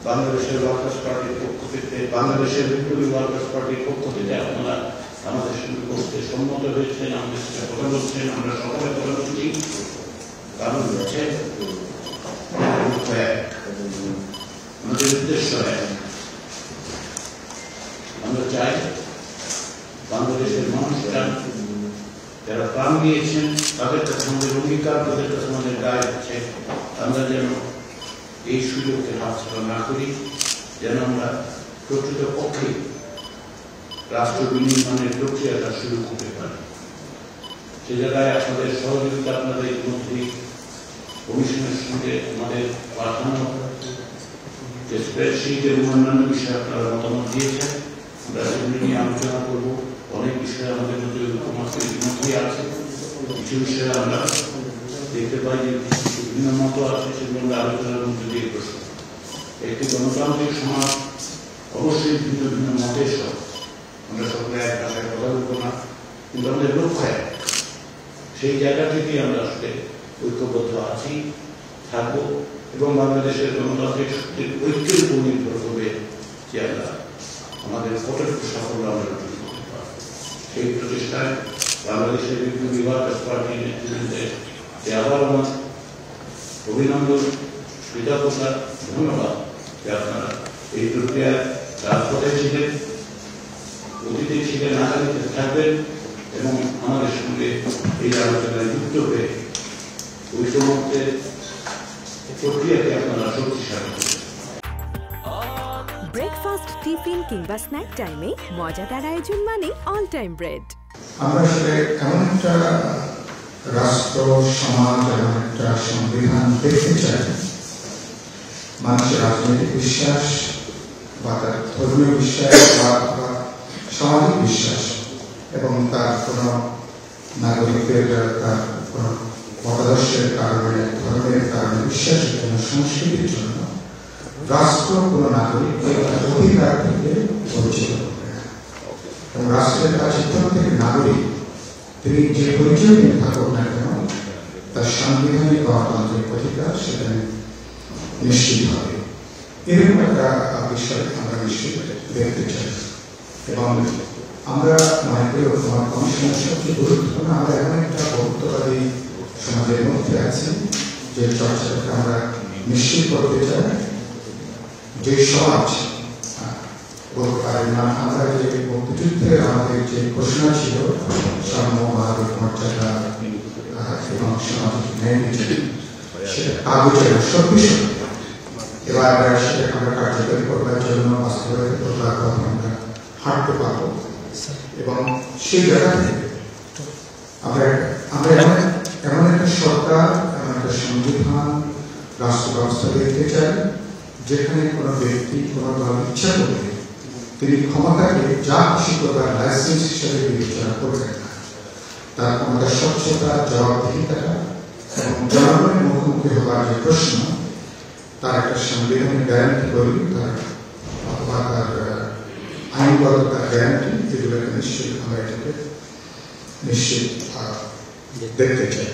বাংলাদেশের ওয়ার্কার্স পার্টির পক্ষ থেকে, বাংলাদেশের বিপ্লবী ওয়ার্কার্স পার্টির পক্ষ থেকে আপনারা আমাদের সঙ্গে করতে সম্মত হয়েছেন, আমাদের সাথে কথা বলছেন। আমরা সকলে কথা বলছি, কারণ হচ্ছে আমাদের উদ্দেশ্য আমরা চাই বাংলাদেশের মানুষরা যারা প্রাণ দিয়েছেন তাদের কাছে আমাদের অঙ্গীকার, তাদের কাছে আমাদের দায় হচ্ছে আমরা যেন এই সুযোগকে হাতছাড়া না করি, যেন আমরা প্রকৃত পক্ষে রাষ্ট্র বিনির্মাণের প্রক্রিয়াটা শুরু করতে পারি। সে জায়গায় আপনাদের সহযোগিতা, আপনাদের মধ্যে কমিশনের সঙ্গে আমাদের পাঠানো যে স্প্রেডশিট এবং অন্যান্য বিষয়ে আপনারা মতামত দিয়েছেন, আমরা সেগুলি নিয়ে আলোচনা করবো। অনেক বিষয়ে আমাদের মধ্যে ইতিমধ্যেই আছে, কিছু বিষয়ে আমরা দেখতে পাই যে বিভিন্ন মত আছে, সেগুলো আমরা আলোচনার মধ্যে দিয়ে বসবো। একটি গণতান্ত্রিক সমাজ অবশ্যই ভিন্ন ভিন্ন মতের সহ, আমরা সকলে এক ভাষায় কথা বলবো না, কিন্তু আমাদের লক্ষ্য এক। সেই জায়গা থেকে আমরা আসলে ঐক্যবদ্ধ আছি, থাকবো এবং বাংলাদেশের গণতান্ত্রিক শক্তির ঐক্যের উপর নির্ভর করবে যে আমরা আমাদের কতটুকু সাফল্য আমরা অর্জন করতে পারব। সেই প্রচেষ্টায় বাংলাদেশের বিপ্লবী ওয়ার্কার্স পার্টির নেতৃত্বে যে আবার আমার অভিনন্দন, কৃতজ্ঞতা, ধন্যবাদ যে আপনারা এই প্রক্রিয়ায় রাজপথে ছিলেন, অতীতে ছিলেন, আগামীতে থাকবেন এবং আমাদের সঙ্গে এই আলোচনায় যুক্ত হয়ে ঐক্যমত্যের প্রক্রিয়াকে আপনারা শক্তিশালী করবেন। ব্রেকফাস্ট, টিফিন কিংবা স্ন্যাক টাইমে মজাদার আয়োজন মানে অল টাইম ব্রেড। আমরা আসলে এমন একটা রাষ্ট্র, সমাজ, এমন একটা সংবিধান দেখতে চাই মানুষের রাজনৈতিক বিশ্বাস বা তার ধর্মীয় বিশ্বাস বা সামাজিক বিশ্বাস এবং তার কোনো নাগরিকদের তার কোনো মতাদর্শের কারণে, ধর্মের কারণে, বিশ্বাসের জন্য, সংস্কৃতির জন্য রাষ্ট্র কোনো নাগরিককে অধিকার থেকে বঞ্চিত করবে না। এবং রাষ্ট্রের কাছে প্রত্যেক নাগরিক তিনি যে পরিচয় নিয়ে থাকুক না কেন তার সাংবিধানিক গণতান্ত্রিক অধিকার সেখানে নিশ্চিত হবে। এরকম একটা বিষয় আমরা নিশ্চিত দেখতে চাই এবং আমরা মনে করি আমার কমিশনের সবচেয়ে গুরুত্বপূর্ণ, আমরা এমন একটা বহুত্ববাদী সমাজের মধ্যে আছি যে চর্চাকে আমরা নিশ্চিত করতে চাই যে সমাজ বলতে পারি না। আমরা যে মুক্তিযুদ্ধের আমাদের যে ঘোষণা ছিল সাম্য, মানবিক মর্যাদা এবং সামাজিক ন্যায় বিচার, সেটা কাগজের সত্যি সত্যি এবার সেটাকে আমরা কার্যকরী করবার জন্য, বাস্তবায়িত করবার পথে আমরা হাঁটতে পারবো এবং সেই জায়গা থেকে আমরা এমন একটা সরকার, এমন একটা সংবিধান, রাষ্ট্র ব্যবস্থা দেখতে চাই যেখানে কোনো ব্যক্তি, কোনো দল ইচ্ছা করবে তিনি ক্ষমতাকে যা খুশি করবার লাইসেন্স হিসেবে বিবেচনা করবেন না। তার ক্ষমতার স্বচ্ছতা, জবাবদিহিতাটা এবং জনগণের মুখোমুখি হবার যে প্রশ্ন, তার একটা সাংবিধানিক গ্যারান্টি করি, তার অথবা তার আইনগততার গ্যারান্টি, এগুলোকে নিশ্চিত আমরা এটাকে নিশ্চিত দেখতে চাই।